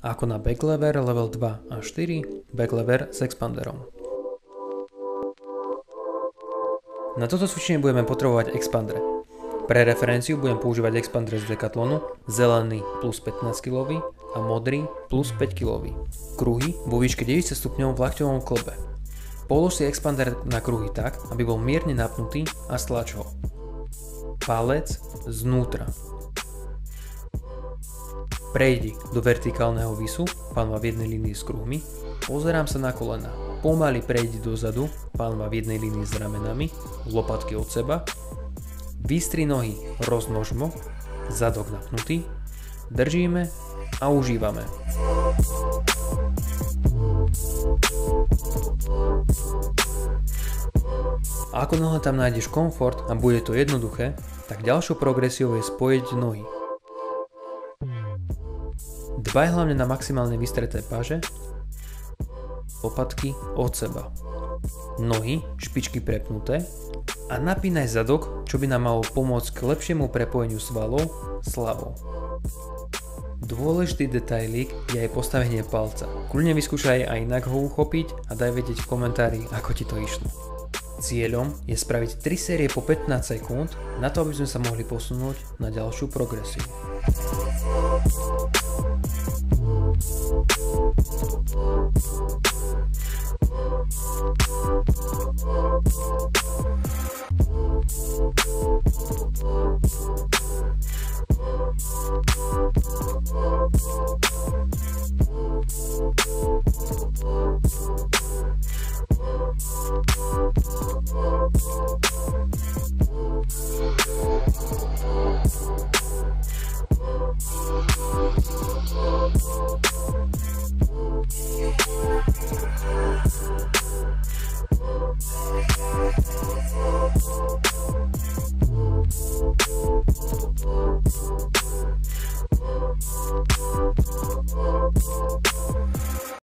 ako na backlever level 2 a 4, backlever s expanderom. Na toto cvičenie budeme potrebovať expandere. Pre referenciu budem používať expander z Decathlonu, zelený plus 15 kg a modrý plus 5 kg. Kruhy vo výške 90 stupňov v lakťovom klbe. Polož si expander na kruhy tak, aby bol mierne napnutý a stlač ho. Palec znútra. Prejdi do vertikálneho visu, panva v jednej línii s kruhmi. Pozerám sa na kolena. Pomaly prejdi dozadu, panva v jednej línii s ramenami, lopatky od seba. Vystri nohy roznožmo, zadok napnutý. Držíme a užívame. A ako náhle tam nájdeš komfort a bude to jednoduché, tak ďalšou progresiou je spojiť nohy. Dbaj hlavne na maximálne vystreté paže, lopatky od seba. Nohy, špičky prepnuté a napínaj zadok, čo by nám malo pomôcť k lepšiemu prepojeniu svalov s hlavou. Dôležitý detailik je aj postavenie palca. Kľudne vyskúšaj aj inak ho uchopiť a daj vedieť v komentári, ako ti to išlo. Cieľom je spraviť 3 série po 15 sekúnd na to, aby sme sa mohli posunúť na ďalšiu progresiu.